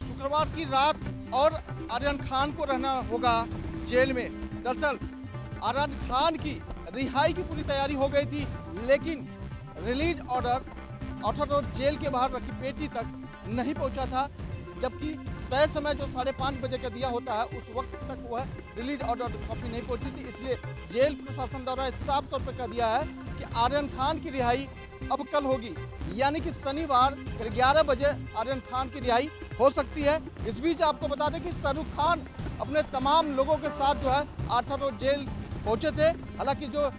शुक्रवार की रात और आर्यन खान को रहना होगा जेल में। दरअसल आर्यन खान की रिहाई की पूरी तैयारी हो गई थी, लेकिन release order Arthur road jail के बाहर रखी पेटी तक नहीं पहुंचा था, जबकि तय समय जो 5:30 बजे का दिया होता है उस वक्त तक वह रिलीज ऑर्डर कॉपी नहीं पहुंची थी। इसलिए जेल प्रशासन द्वारा साफ तौर पर कह दिया है कि आर्यन खान की रिहाई अब कल होगी, यानी कि शनिवार 11 बजे आर्यन खान की रिहाई हो सकती है। इस बीच आपको बता दें कि शाहरुख खान अपने तमाम लोगों के साथ जो है ऑर्थर रोड जेल पहुंचे थे। हालांकि जो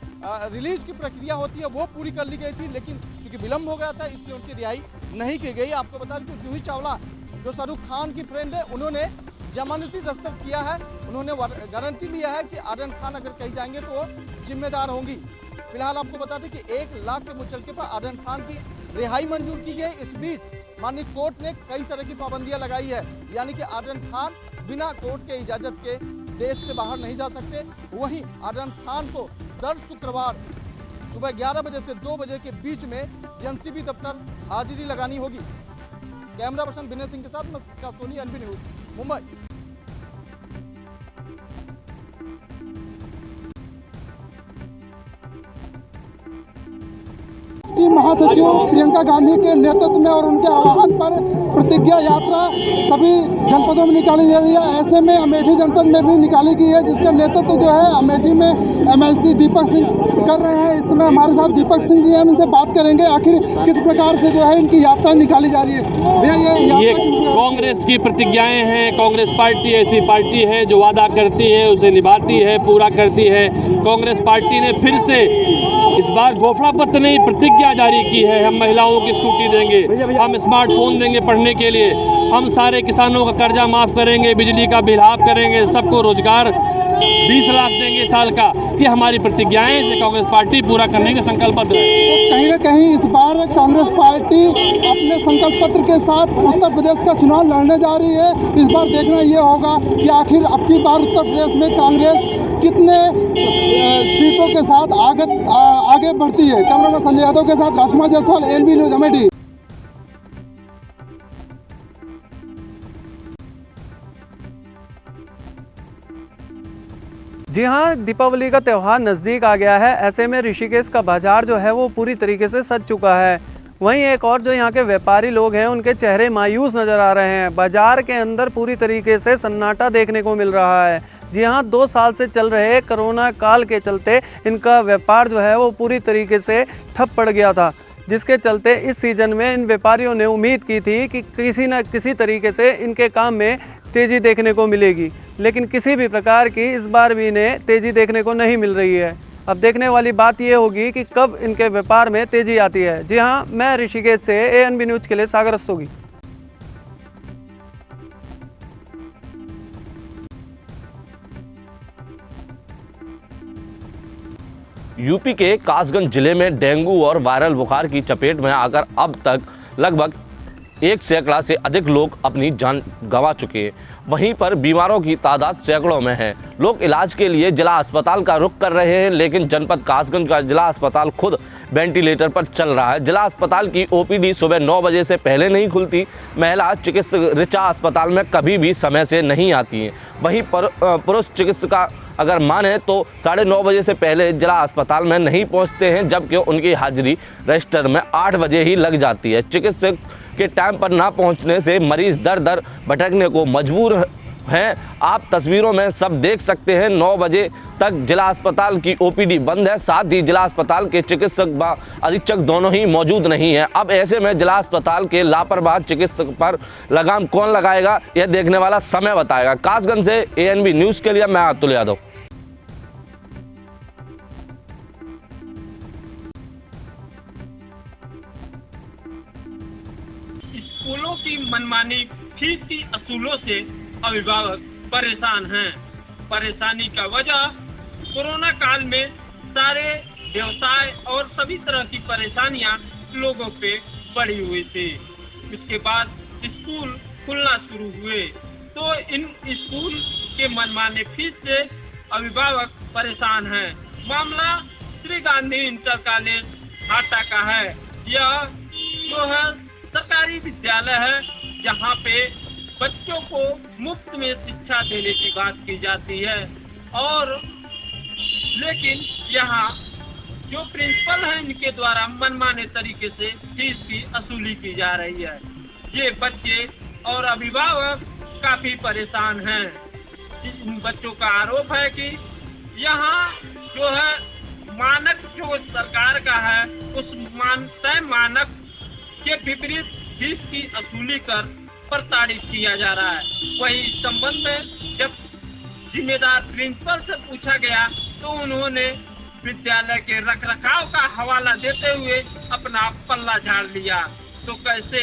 रिलीज की प्रक्रिया होती है वो पूरी कर ली गई थी, लेकिन चूंकि विलंब हो गया था इसलिए उनकी रिहाई नहीं की गई। आपको बता दें कि जूही चावला जो शाहरुख खान की फ्रेंड है, उन्होंने जमानती दस्तखत किया है। उन्होंने गारंटी लिया है कि आर्यन खान अगर कहीं जाएंगे तो वो जिम्मेदार होंगी। फिलहाल आपको बता दें कि 1 लाख के मुचलके पर आर्यन खान की रिहाई मंजूर की गई। इस बीच माननीय कोर्ट ने कई तरह की पाबंदियां लगाई है, यानी कि आर्यन खान बिना कोर्ट के इजाजत के देश से बाहर नहीं जा सकते। वहीं आर्यन खान को दर शुक्रवार सुबह 11 बजे से 2 बजे के बीच में एनसीबी दफ्तर हाजिरी लगानी होगी। कैमरा पर्सन विनय सिंह के साथ मैं सोनी, एनबी न्यूज, मुंबई। महासचिव प्रियंका गांधी के नेतृत्व में और उनके आह्वान पर प्रतिज्ञा यात्रा सभी जनपदों में निकाली जा रही है। ऐसे में अमेठी जनपद में भी निकाली गई है, जिसका नेतृत्व जो है अमेठी में एमएलसी दीपक सिंह कर रहे हैं। इस समय हमारे साथ दीपक सिंह जी हैं, हम इनसे बात करेंगे आखिर किस प्रकार से जो है इनकी यात्रा निकाली जा रही है। भैया ये कांग्रेस की प्रतिज्ञाएं हैं। कांग्रेस पार्टी ऐसी पार्टी है जो वादा करती है उसे निभाती है, पूरा करती है। कांग्रेस पार्टी ने फिर से इस बार घोषणा पत्र नहीं प्रतिज्ञा जारी की है। हम महिलाओं की स्कूटी देंगे, हम स्मार्टफोन देंगे पढ़ने के लिए, हम सारे किसानों का कर्जा माफ करेंगे, बिजली का बिल हाफ करेंगे, सबको रोजगार 20 लाख देंगे साल का। ये हमारी प्रतिज्ञाएं से कांग्रेस पार्टी पूरा करने के संकल्पबद्ध है। तो कहीं न कहीं इस बार कांग्रेस पार्टी अपने संकल्प पत्र के साथ उत्तर प्रदेश का चुनाव लड़ने जा रही है। इस बार देखना ये होगा कि आखिर अब की बार उत्तर प्रदेश में कांग्रेस कितने सीटों के साथ आगे बढ़ती है। कैमरामैन संजय यादव के साथ राजकुमार जायसवाल, एनबी न्यूज, अमेठी। जी हाँ, दीपावली का त्यौहार नज़दीक आ गया है। ऐसे में ऋषिकेश का बाजार जो है वो पूरी तरीके से सज चुका है। वहीं एक और जो यहाँ के व्यापारी लोग हैं उनके चेहरे मायूस नज़र आ रहे हैं। बाजार के अंदर पूरी तरीके से सन्नाटा देखने को मिल रहा है। जी हाँ, 2 साल से चल रहे कोरोना काल के चलते इनका व्यापार जो है वो पूरी तरीके से ठप पड़ गया था, जिसके चलते इस सीज़न में इन व्यापारियों ने उम्मीद की थी कि किसी न किसी तरीके से इनके काम में तेज़ी देखने को मिलेगी, लेकिन किसी भी प्रकार की इस बार भी इन्हें तेज़ी देखने को नहीं मिल रही है। अब देखने वाली बात ये होगी कि कब इनके व्यापार में तेज़ी आती है। जी हाँ, मैं ऋषिकेश से एएनबी न्यूज़ के लिए सागर रस्तोगी। यूपी के कासगंज जिले में डेंगू और वायरल बुखार की चपेट में आकर अब तक लगभग 1 सैकड़ा से अधिक लोग अपनी जान गंवा चुके हैं। वहीं पर बीमारों की तादाद सैकड़ों में है। लोग इलाज के लिए जिला अस्पताल का रुख कर रहे हैं, लेकिन जनपद कासगंज का जिला अस्पताल खुद वेंटिलेटर पर चल रहा है। जिला अस्पताल की ओपीडी सुबह 9 बजे से पहले नहीं खुलती। महिला चिकित्सक ऋचा अस्पताल में कभी भी समय से नहीं आती हैं। वहीं पर पुरुष चिकित्सक अगर माने तो 9:30 बजे से पहले जिला अस्पताल में नहीं पहुंचते हैं, जबकि उनकी हाजिरी रजिस्टर में 8 बजे ही लग जाती है। चिकित्सक के टाइम पर ना पहुंचने से मरीज दर दर भटकने को मजबूर हैं। आप तस्वीरों में सब देख सकते हैं। 9 बजे तक जिला अस्पताल की ओपीडी बंद है। साथ ही जिला अस्पताल के चिकित्सक व अधीक्षक दोनों ही मौजूद नहीं है। अब ऐसे में जिला अस्पताल के लापरवाह चिकित्सक पर लगाम कौन लगाएगा, यह देखने वाला समय बताएगा। कासगंज से एएनबी न्यूज़ के लिए मैं अतुल यादव। स्कूलों की मनमानी फीस की असूलों से अभिभावक परेशान हैं। परेशानी का वजह कोरोना काल में सारे व्यवसाय और सभी तरह की परेशानियां लोगों पे बढ़ी हुई थी। इसके बाद स्कूल खुलना शुरू हुए तो इन स्कूल के मनमाने फीस से अभिभावक परेशान हैं। मामला श्री गांधी इंटर कॉलेज हाटा का है। यह जो है सरकारी विद्यालय है, जहाँ पे बच्चों को मुफ्त में शिक्षा देने की बात की जाती है, और लेकिन यहाँ जो प्रिंसिपल है इनके द्वारा मनमाने तरीके से फीस की वसूली की जा रही है। ये बच्चे और अभिभावक काफी परेशान हैं। इन बच्चों का आरोप है कि यहाँ जो है मानक जो सरकार का है उस तय मानक के विपरीत फीस की वसूली कर प्रताड़ित किया जा रहा है। वहीं इस संबंध में जब जिम्मेदार प्रिंसिपल से पूछा गया तो उन्होंने विद्यालय के रखरखाव का हवाला देते हुए अपना पल्ला झाड़ लिया। तो कैसे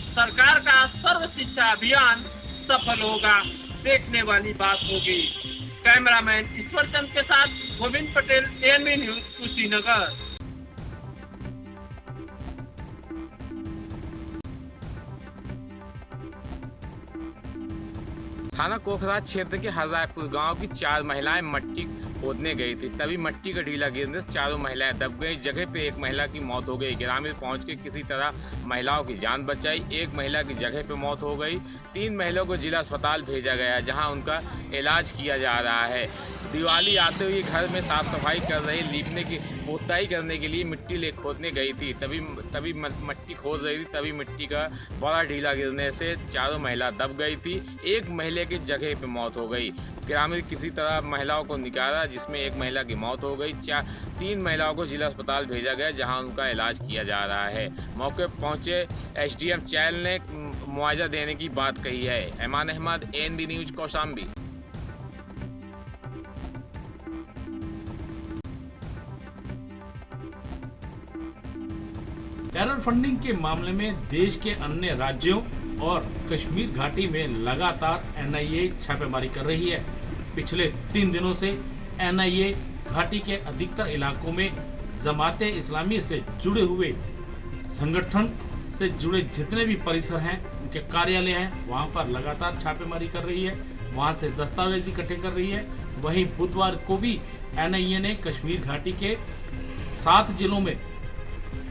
सरकार का सर्व शिक्षा अभियान सफल होगा, देखने वाली बात होगी। कैमरामैन ईश्वर चंद के साथ गोविंद पटेल, एएनबी न्यूज, कुशीनगर। थाना कोखरा क्षेत्र के हररायपुर गांव की 4 महिलाएं मट्टी खोदने गई थी, तभी मट्टी का ढीला गिरने से चारों महिलाएं दब गई। जगह पे एक महिला की मौत हो गई। ग्रामीण पहुंच के किसी तरह महिलाओं की जान बचाई। एक महिला की जगह पे मौत हो गई। 3 महिलाओं को जिला अस्पताल भेजा गया, जहां उनका इलाज किया जा रहा है। दिवाली आते हुए घर में साफ सफाई कर रही, लीपने की पुताई करने के लिए मिट्टी ले खोदने गई थी। तभी मट्टी खोद रही थी, तभी मिट्टी का बड़ा ढीला गिरने से चारों महिला दब गई थी। एक महिला की जगह पे मौत हो गई। ग्रामीण किसी तरह महिलाओं को निकाला, जिसमें एक महिला की मौत हो गई। 3 महिलाओं को जिला अस्पताल भेजा गया, जहां उनका इलाज किया जा रहा है। मौके पर पहुंचे एसडीएम चैल ने मुआवजा देने की बात कही है। Aiman Ahmad, ANB news, Kaushambi. Terror funding के मामले में देश के अन्य राज्यों और कश्मीर घाटी में लगातार एनआईए छापेमारी कर रही है। पिछले 3 दिनों से एनआईए घाटी के अधिकतर इलाकों में जमाते इस्लामी से जुड़े हुए संगठन से जुड़े जितने भी परिसर हैं, उनके कार्यालय हैं, वहां पर लगातार छापेमारी कर रही है, वहां से दस्तावेज इकट्ठे कर रही है। वहीं बुधवार को भी एनआईए ने कश्मीर घाटी के 7 जिलों में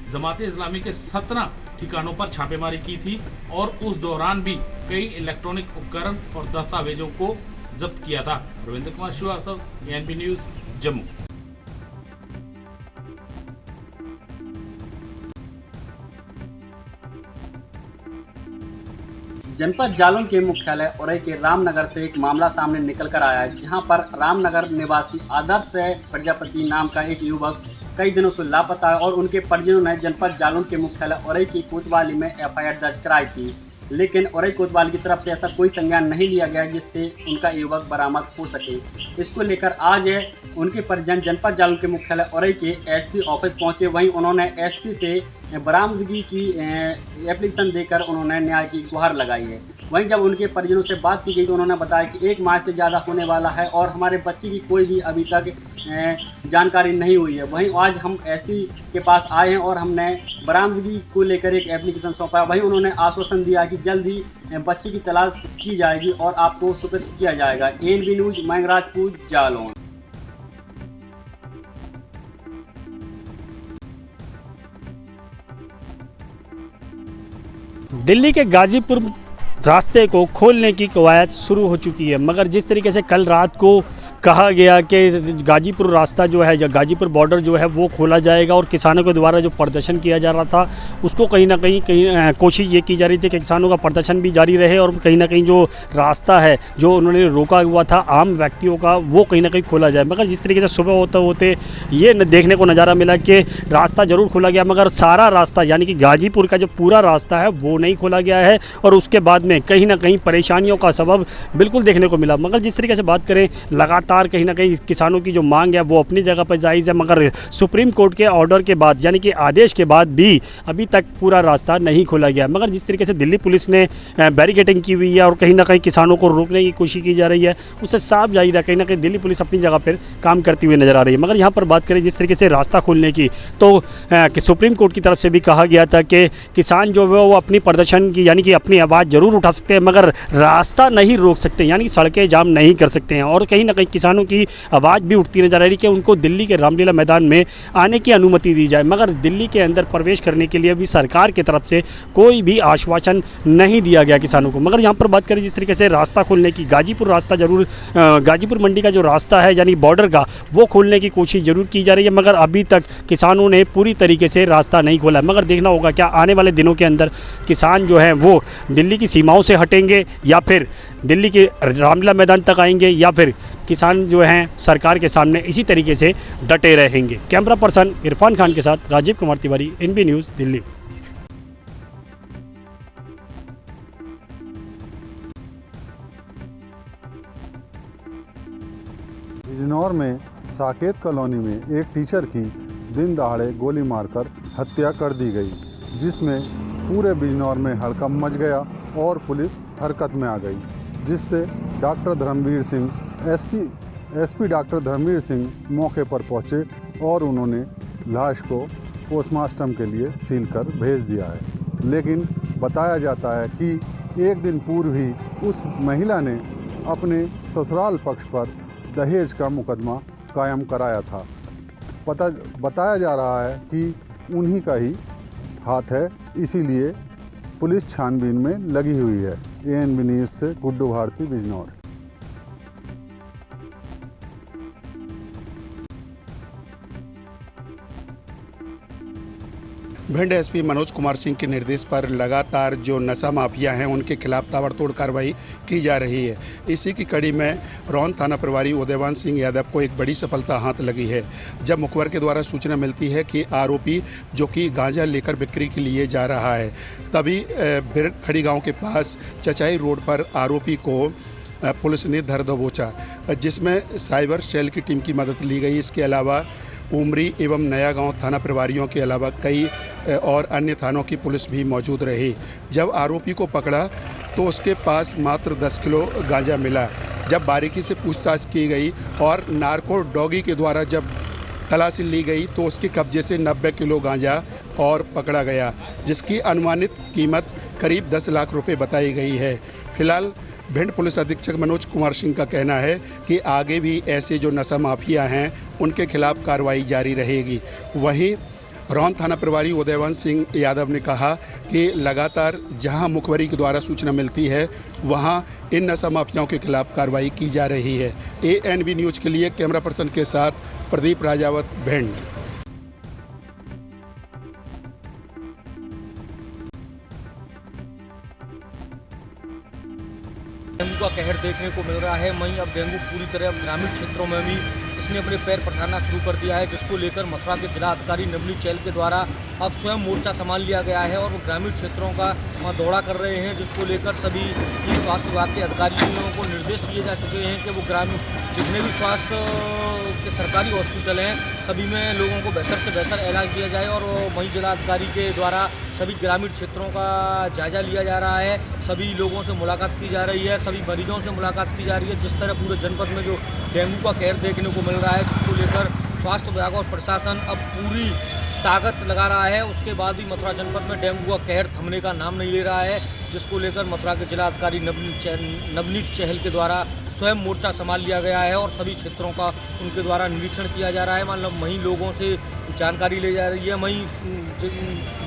जमाते इस्लामी के 17 ठिकानों पर छापेमारी की थी और उस दौरान भी कई इलेक्ट्रॉनिक उपकरण और दस्तावेजों को जब्त किया था। Ravindra Kumar Shrivastava, ANB news, Jammu. जनपद जालौन के मुख्यालय औरई के रामनगर से एक मामला सामने निकल कर आया है, जहां पर रामनगर निवासी आदर्श प्रजापति नाम का एक युवक कई दिनों से लापता है और उनके परिजनों ने जनपद जालौन के मुख्यालय औरई की कोतवाली में एफआईआर दर्ज कराई थी, लेकिन औरई कोतवाली की तरफ से ऐसा कोई संज्ञान नहीं लिया गया जिससे उनका युवक बरामद हो सके। इसको लेकर आज उनके परिजन जनपद जालौन के मुख्यालय औरई के एसपी ऑफिस पहुंचे। वहीं उन्होंने एसपी से बरामदगी की एप्लीकेशन देकर उन्होंने न्याय की गुहार लगाई है। वहीं जब उनके परिजनों से बात की गई तो उन्होंने बताया कि 1 माह से ज़्यादा होने वाला है और हमारे बच्चे की कोई भी अभी तक जानकारी नहीं हुई है। वहीं आज हम एसपी के पास आए हैं और हमने बरामदगी को लेकर एक एप्लीकेशन सौंपा। वहीं उन्होंने आश्वासन दिया कि जल्द ही बच्चे की तलाश की जाएगी और आपको सुपुर्द किया जाएगा। ANB news, Mangrajpur, Jalaun. दिल्ली के गाजीपुर रास्ते को खोलने की कवायद शुरू हो चुकी है, मगर जिस तरीके से कल रात को कहा गया कि गाजीपुर रास्ता जो है, गाजीपुर बॉर्डर जो है वो खोला जाएगा और किसानों के द्वारा जो प्रदर्शन किया जा रहा था उसको कहीं ना कहीं कोशिश ये की जा रही थी कि किसानों का प्रदर्शन भी जारी रहे और कहीं ना कहीं जो रास्ता है जो उन्होंने रोका हुआ था आम व्यक्तियों का वो कहीं ना कहीं खोला जाए। मगर जिस तरीके से सुबह होते होते ये देखने को नज़ारा मिला कि रास्ता ज़रूर खोला गया, मगर सारा रास्ता यानी कि गाजीपुर का जो पूरा रास्ता है वो नहीं खोला गया है और उसके बाद में कहीं ना कहीं परेशानियों का सबब बिल्कुल देखने को मिला। मगर जिस तरीके से बात करें, लगातार कहीं ना कहीं किसानों की जो मांग है वो अपनी जगह पर जायज़ है, मगर सुप्रीम कोर्ट के ऑर्डर के बाद यानी कि आदेश के बाद भी अभी तक पूरा रास्ता नहीं खोला गया। मगर जिस तरीके से दिल्ली पुलिस ने बैरिकेडिंग की हुई है और कहीं ना कहीं किसानों को रोकने की कोशिश की जा रही है, उससे साफ जाहिर है कहीं ना कहीं दिल्ली पुलिस अपनी जगह पर काम करती हुई नजर आ रही है। मगर यहाँ पर बात करें जिस तरीके से रास्ता खोलने की, तो सुप्रीम कोर्ट की तरफ से भी कहा गया था कि किसान जो है वो अपनी प्रदर्शन की यानी कि अपनी आवाज़ जरूर उठा सकते हैं, मगर रास्ता नहीं रोक सकते, यानी सड़कें जाम नहीं कर सकते हैं। और कहीं ना कहीं किसानों की आवाज़ भी उठती नजर आ रही कि उनको दिल्ली के रामलीला मैदान में आने की अनुमति दी जाए, मगर दिल्ली के अंदर प्रवेश करने के लिए अभी सरकार की तरफ से कोई भी आश्वासन नहीं दिया गया किसानों को। मगर यहाँ पर बात करें जिस तरीके से रास्ता खोलने की, गाजीपुर रास्ता जरूर, गाजीपुर मंडी का जो रास्ता है यानी बॉर्डर का, वो खोलने की कोशिश जरूर की जा रही है, मगर अभी तक किसानों ने पूरी तरीके से रास्ता नहीं खोला। मगर देखना होगा क्या आने वाले दिनों के अंदर किसान जो हैं वो दिल्ली की सीमाओं से हटेंगे या फिर दिल्ली के रामलीला मैदान तक आएंगे, या फिर किसान जो हैं सरकार के सामने इसी तरीके से डटे रहेंगे। कैमरा पर्सन इरफान खान के साथ राजीव कुमार तिवारी, NB न्यूज़, दिल्ली। बिजनौर में साकेत कॉलोनी में एक टीचर की दिन दहाड़े गोली मारकर हत्या कर दी गई, जिसमें पूरे बिजनौर में हड़कंप मच गया और पुलिस हरकत में आ गई, जिससे doctor Dharmveer Singh SP doctor Dharmveer Singh मौके पर पहुंचे और उन्होंने लाश को पोस्टमार्टम के लिए सील कर भेज दिया है। लेकिन बताया जाता है कि एक दिन पूर्व ही उस महिला ने अपने ससुराल पक्ष पर दहेज का मुकदमा कायम कराया था। बताया जा रहा है कि उन्हीं का ही हाथ है, इसीलिए पुलिस छानबीन में लगी हुई है। ANB न्यूज़ से गुड्डू भारती, बिजनौर। भिंड एसपी मनोज कुमार सिंह के निर्देश पर लगातार जो नशा माफिया हैं उनके खिलाफ ताबड़तोड़ कार्रवाई की जा रही है। इसी की कड़ी में रौन थाना प्रभारी उदयवान सिंह यादव को एक बड़ी सफलता हाथ लगी है, जब मुखबिर के द्वारा सूचना मिलती है कि आरोपी जो कि गांजा लेकर बिक्री के लिए जा रहा है, तभी बिरखड़ी गाँव के पास चचाई रोड पर आरोपी को पुलिस ने धर दबोचा, जिसमें साइबर सेल की टीम की मदद ली गई। इसके अलावा उमरी एवं नया गांव थाना प्रभारियों के अलावा कई और अन्य थानों की पुलिस भी मौजूद रही। जब आरोपी को पकड़ा तो उसके पास मात्र 10 किलो गांजा मिला। जब बारीकी से पूछताछ की गई और नार्को डॉगी के द्वारा जब तलाशी ली गई तो उसके कब्जे से 90 किलो गांजा और पकड़ा गया, जिसकी अनुमानित कीमत करीब 10 लाख रुपए बताई गई है। फिलहाल भिंड पुलिस अधीक्षक मनोज कुमार सिंह का कहना है कि आगे भी ऐसे जो नशा माफिया हैं उनके खिलाफ कार्रवाई जारी रहेगी। वहीं रौन थाना प्रभारी उदयवान सिंह यादव ने कहा कि लगातार जहां मुखबिरी के द्वारा सूचना मिलती है वहां इन नशा माफियाओं के खिलाफ कार्रवाई की जा रही है। ANB न्यूज़ के लिए कैमरा पर्सन के साथ प्रदीप राजावत, भिंड। डेंगू का कहर देखने को मिल रहा है। वहीं अब डेंगू पूरी तरह ग्रामीण क्षेत्रों में भी इसने अपने पैर पसारना शुरू कर दिया है, जिसको लेकर मथुरा के जिला अधिकारी नवनीत चहल के द्वारा अब स्वयं मोर्चा संभाल लिया गया है और वो ग्रामीण क्षेत्रों का दौरा कर रहे हैं, जिसको लेकर सभी स्वास्थ्य विभाग के अधिकारियों को निर्देश दिए जा चुके हैं कि वो ग्रामीण जितने भी स्वास्थ्य के सरकारी हॉस्पिटल हैं सभी में लोगों को बेहतर से बेहतर इलाज दिया जाए। और वहीं जिला अधिकारी के द्वारा सभी ग्रामीण क्षेत्रों का जायजा लिया जा रहा है, सभी लोगों से मुलाकात की जा रही है, सभी मरीजों से मुलाकात की जा रही है। जिस तरह पूरे जनपद में जो डेंगू का कहर देखने को मिल रहा है, जिसको लेकर स्वास्थ्य विभाग और प्रशासन अब पूरी ताकत लगा रहा है, उसके बाद भी मथुरा जनपद में डेंगू का कहर थमने का नाम नहीं ले रहा है, जिसको लेकर मथुरा के जिला अधिकारी नवनीत चहल के द्वारा स्वयं मोर्चा संभाल लिया गया है और सभी क्षेत्रों का उनके द्वारा निरीक्षण किया जा रहा है। मतलब वहीं लोगों से जानकारी ली जा रही है। वहीं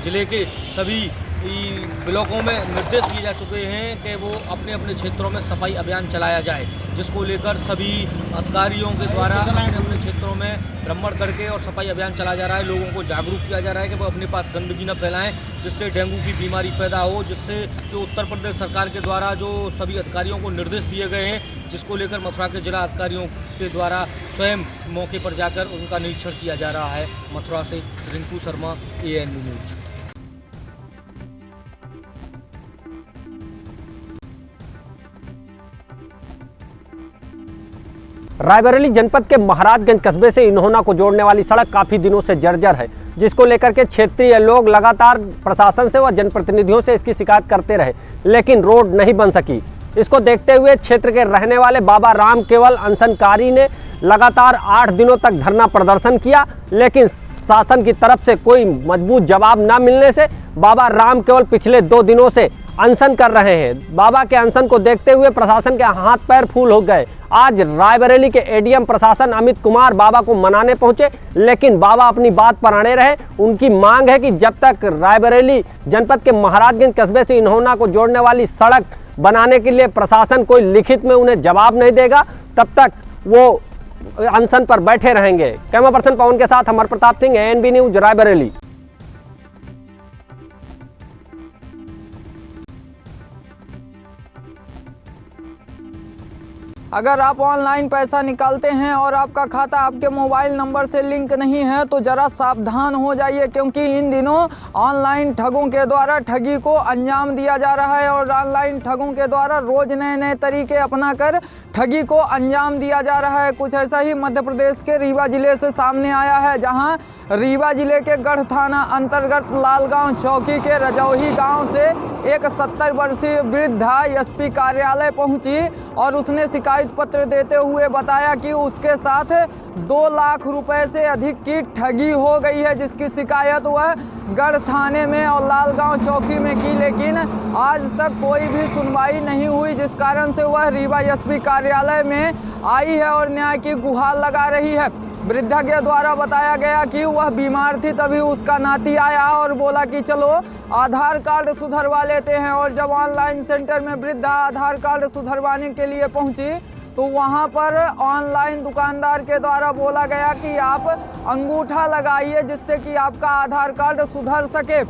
जिले के सभी ब्लॉकों में निर्देश दिए जा चुके हैं कि वो अपने अपने क्षेत्रों में सफाई अभियान चलाया जाए, जिसको लेकर सभी अधिकारियों के द्वारा अपने अपने क्षेत्रों में भ्रमण करके और सफाई अभियान चलाया जा रहा है। लोगों को जागरूक किया जा रहा है कि वो अपने पास गंदगी न फैलाएं, जिससे डेंगू की बीमारी पैदा हो, जिससे जो उत्तर प्रदेश सरकार के द्वारा जो सभी अधिकारियों को निर्देश दिए गए हैं, जिसको लेकर मथुरा के जिला अधिकारियों के द्वारा स्वयं मौके पर जाकर उनका निरीक्षण किया जा रहा है। मथुरा से रिंकू शर्मा, ANB न्यूज़। रायबरेली जनपद के महाराजगंज कस्बे से इन्होना को जोड़ने वाली सड़क काफ़ी दिनों से जर्जर है, जिसको लेकर के क्षेत्रीय लोग लगातार प्रशासन से व जनप्रतिनिधियों से इसकी शिकायत करते रहे, लेकिन रोड नहीं बन सकी। इसको देखते हुए क्षेत्र के रहने वाले बाबा राम केवल अनशनकारी ने लगातार 8 दिनों तक धरना प्रदर्शन किया, लेकिन शासन की तरफ से कोई मजबूत जवाब न मिलने से बाबा राम केवल पिछले 2 दिनों से अनशन कर रहे हैं। बाबा के अनशन को देखते हुए प्रशासन के हाथ पैर फूल हो गए। आज रायबरेली के एडीएम प्रशासन अमित कुमार बाबा को मनाने पहुंचे, लेकिन बाबा अपनी बात पर अड़े रहे। उनकी मांग है कि जब तक रायबरेली जनपद के महाराजगंज कस्बे से इन्होना को जोड़ने वाली सड़क बनाने के लिए प्रशासन कोई लिखित में उन्हें जवाब नहीं देगा, तब तक वो अनशन पर बैठे रहेंगे। कैमरा पर्सन पवन के साथ अमर प्रताप सिंह, ANB न्यूज, रायबरेली। अगर आप ऑनलाइन पैसा निकालते हैं और आपका खाता आपके मोबाइल नंबर से लिंक नहीं है तो ज़रा सावधान हो जाइए, क्योंकि इन दिनों ऑनलाइन ठगों के द्वारा ठगी को अंजाम दिया जा रहा है और ऑनलाइन ठगों के द्वारा रोज़ नए नए तरीके अपनाकर ठगी को अंजाम दिया जा रहा है। कुछ ऐसा ही मध्य प्रदेश के रीवा जिले से सामने आया है, जहां रीवा जिले के गढ़ थाना अंतर्गत लालगांव चौकी के रजौही गांव से एक 70 वर्षीय वृद्धा एसपी कार्यालय पहुंची और उसने शिकायत पत्र देते हुए बताया कि उसके साथ 2 लाख रुपए से अधिक की ठगी हो गई है, जिसकी शिकायत वह गढ़ थाने में और लालगांव चौकी में की, लेकिन आज तक कोई भी सुनवाई नहीं हुई, जिस कारण से वह रीवा एसपी कार्यालय में आई है और न्याय की गुहार लगा रही है। वृद्धा के द्वारा बताया गया कि वह बीमार थी, तभी उसका नाती आया और बोला कि चलो आधार कार्ड सुधरवा लेते हैं। और जब ऑनलाइन सेंटर में वृद्धा आधार कार्ड सुधरवाने के लिए पहुंची तो वहां पर ऑनलाइन दुकानदार के द्वारा बोला गया कि आप अंगूठा लगाइए जिससे कि आपका आधार कार्ड सुधर सके।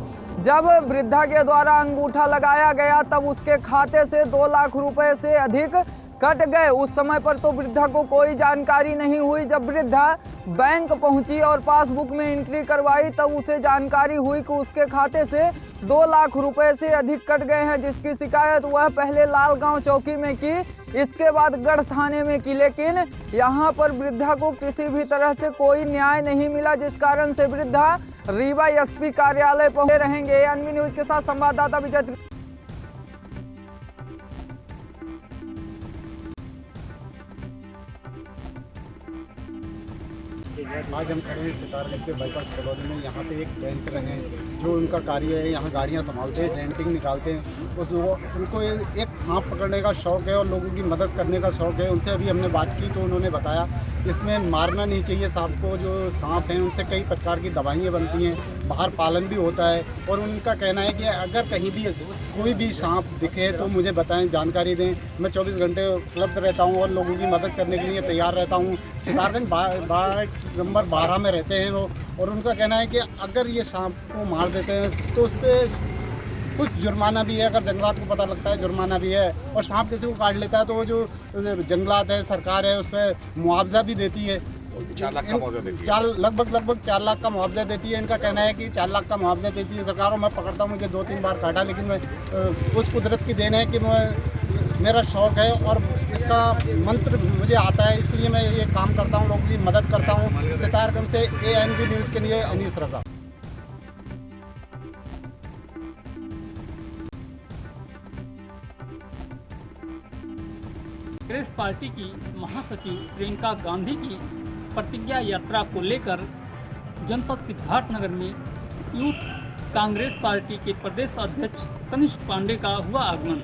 जब वृद्धा के द्वारा अंगूठा लगाया गया तब उसके खाते से 2 लाख रुपए से अधिक कट गए। उस समय पर तो वृद्धा को कोई जानकारी नहीं हुई। जब वृद्धा बैंक पहुंची और पासबुक में एंट्री करवाई तब उसे जानकारी हुई कि उसके खाते से 2 लाख रुपए से अधिक कट गए हैं, जिसकी शिकायत वह पहले लालगांव चौकी में की, इसके बाद गढ़ थाने में की, लेकिन यहां पर वृद्धा को किसी भी तरह से कोई न्याय नहीं मिला, जिस कारण से वृद्धा रीवा एसपी कार्यालय पहुंचे रहेंगे। ANB न्यूज के साथ संवाददाता विजय। आज हम खड़े हैं सितारगंज के बाईपास कॉलोनी में। यहाँ पे एक डेंटर हैं जो उनका कार्य है, यहाँ गाड़ियाँ संभालते हैं, डेंटिंग निकालते हैं। उनको एक सांप पकड़ने का शौक़ है और लोगों की मदद करने का शौक़ है। उनसे अभी हमने बात की तो उन्होंने बताया इसमें मारना नहीं चाहिए सांप को। जो सांप हैं उनसे कई प्रकार की दवाइयाँ बनती हैं, बाहर पालन भी होता है। और उनका कहना है कि अगर कहीं भी कोई भी सांप दिखे तो मुझे बताएं, जानकारी दें। मैं 24 घंटे उपलब्ध रहता हूं और लोगों की मदद करने के लिए तैयार रहता हूं। सितारगंज नंबर 12 में रहते हैं वो, और उनका कहना है कि अगर ये सांप को मार देते हैं तो उस पर कुछ जुर्माना भी है। अगर जंगलात को पता लगता है जुर्माना भी है, और सांप किसी को काट लेता है तो वो जो जंगलात है, सरकार है, उस पर मुआवजा भी देती है। 4 लाख का मुआवजा देती है, लगभग 4 लाख का मुआवजा देती है। इनका कहना है कि 4 लाख का मुआवजा देती है सरकार। और मैं पकड़ता हूँ, मुझे 2-3 बार काटा, लेकिन मैं उस कुदरत की देन है कि मेरा शौक़ है और इसका मंत्र मुझे आता है, इसलिए मैं ये काम करता हूँ, लोगों की मदद करता हूँ। सितारगंज से ANB न्यूज़ के लिए अनीस रजा। कांग्रेस पार्टी की महासचिव प्रियंका गांधी की प्रतिज्ञा यात्रा को लेकर जनपद सिद्धार्थनगर में यूथ कांग्रेस पार्टी के प्रदेश अध्यक्ष कनिष्ठ पांडे का हुआ आगमन।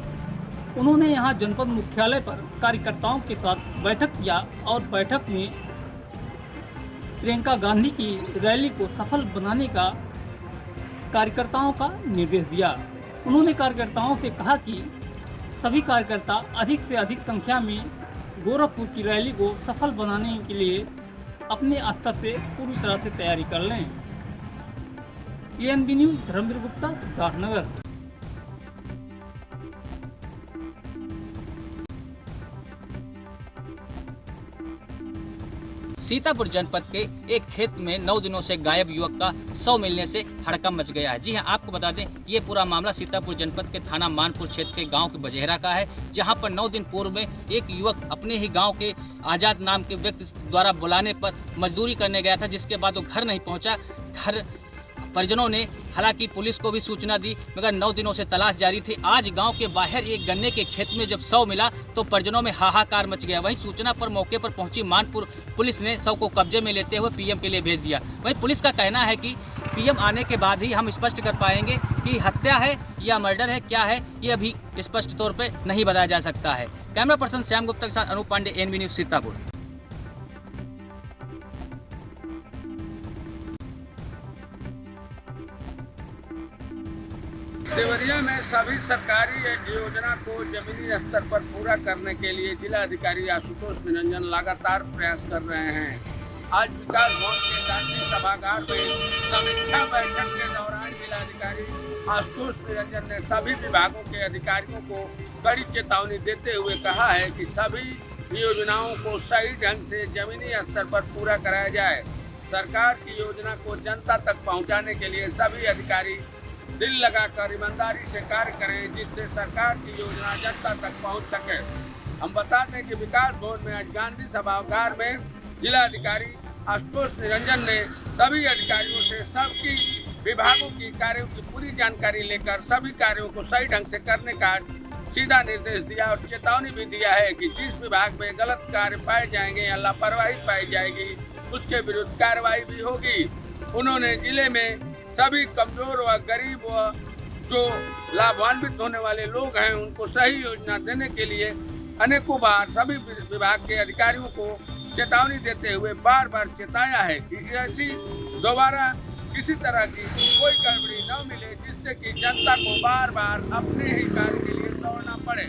उन्होंने यहां जनपद मुख्यालय पर कार्यकर्ताओं के साथ बैठक किया और बैठक में प्रियंका गांधी की रैली को सफल बनाने का कार्यकर्ताओं का निर्देश दिया। उन्होंने कार्यकर्ताओं से कहा कि सभी कार्यकर्ता अधिक से अधिक संख्या में गोरखपुर की रैली को सफल बनाने के लिए अपने स्तर से पूरी तरह से तैयारी कर लें। ANB news, Dharmveer Gupta, Siddharthnagar. सीतापुर जनपद के एक खेत में 9 दिनों से गायब युवक का 100 मिलने से हड़कंप मच गया है। जी हां, आपको बता दें ये पूरा मामला सीतापुर जनपद के थाना मानपुर क्षेत्र के गांव के बजेहरा का है, जहां पर 9 दिन पूर्व में एक युवक अपने ही गांव के आजाद नाम के व्यक्ति द्वारा बुलाने पर मजदूरी करने गया था, जिसके बाद वो घर नहीं पहुंचा। घर परिजनों ने हालांकि पुलिस को भी सूचना दी, मगर 9 दिनों से तलाश जारी थी। आज गांव के बाहर एक गन्ने के खेत में जब शव मिला तो परिजनों में हाहाकार मच गया। वहीं सूचना पर मौके पर पहुंची मानपुर पुलिस ने शव को कब्जे में लेते हुए PM के लिए भेज दिया। वहीं पुलिस का कहना है कि पीएम आने के बाद ही हम स्पष्ट कर पाएंगे कि हत्या है या मर्डर है, क्या है, ये अभी स्पष्ट तौर पे नहीं बताया जा सकता है। कैमरा पर्सन श्याम गुप्ता के साथ अनूप पांडे, एनबी न्यूज़ सीतापुर। देवरिया में सभी सरकारी योजना को जमीनी स्तर पर पूरा करने के लिए जिलाधिकारी आशुतोष निरंजन लगातार प्रयास कर रहे हैं। आज विकास भवन के गांधी सभागार में समीक्षा बैठक के दौरान जिलाधिकारी आशुतोष निरंजन ने सभी विभागों के अधिकारियों को कड़ी चेतावनी देते हुए कहा है कि सभी योजनाओं को सही ढंग से जमीनी स्तर पर पूरा कराया जाए। सरकार की योजना को जनता तक पहुँचाने के लिए सभी अधिकारी दिल लगाकर ईमानदारी से कार्य करें, जिससे सरकार की योजना जनता तक पहुंच सके। हम बता दें कि विकास भवन में आज गांधी सभागार में जिलाधिकारी आशुतोष निरंजन ने सभी अधिकारियों से सबकी विभागों की कार्यों की पूरी जानकारी लेकर सभी कार्यों को सही ढंग से करने का सीधा निर्देश दिया और चेतावनी भी दिया है कि जिस विभाग में गलत कार्य पाए जाएंगे या लापरवाही पाई जाएगी उसके विरुद्ध कार्रवाई भी होगी। उन्होंने जिले में सभी कमजोर व गरीब व जो लाभान्वित होने वाले लोग हैं उनको सही योजना देने के लिए अनेकों बार सभी विभाग के अधिकारियों को चेतावनी देते हुए बार बार चेताया है कि ऐसी दोबारा किसी तरह की कोई गड़बड़ी न मिले, जिससे कि जनता को बार बार अपने ही कार्य के लिए दौड़ना पड़े।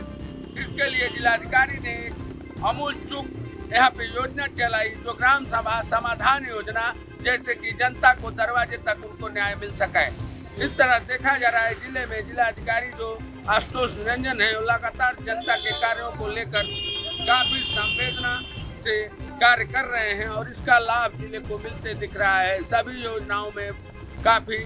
इसके लिए जिलाधिकारी ने अमूल चूक यहाँ पे योजना चलाई, जो ग्राम सभा समाधान योजना, जैसे कि जनता को दरवाजे तक उनको न्याय मिल सके। इस तरह देखा जा रहा है जिले में जिलाधिकारी जो आशुतोष निरंजन है, वो लगातार जनता के कार्यों को लेकर काफी संवेदना से कार्य कर रहे हैं और इसका लाभ जिले को मिलते दिख रहा है। सभी योजनाओं में काफी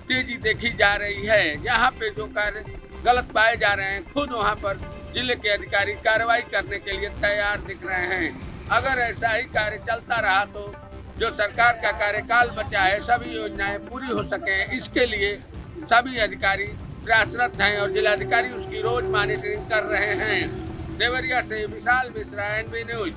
तेजी देखी जा रही है। यहाँ पे जो कार्य गलत पाए जा रहे हैं, खुद वहाँ पर जिले के अधिकारी कार्रवाई करने के लिए तैयार दिख रहे हैं। अगर ऐसा ही कार्य चलता रहा तो जो सरकार का कार्यकाल बचा है सभी योजनाएं पूरी हो सके, इसके लिए सभी अधिकारी प्रयासरत हैं और जिलाधिकारी उसकी रोज मॉनिटरिंग कर रहे हैं। देवरिया से विशाल मिश्रा, एनबी न्यूज।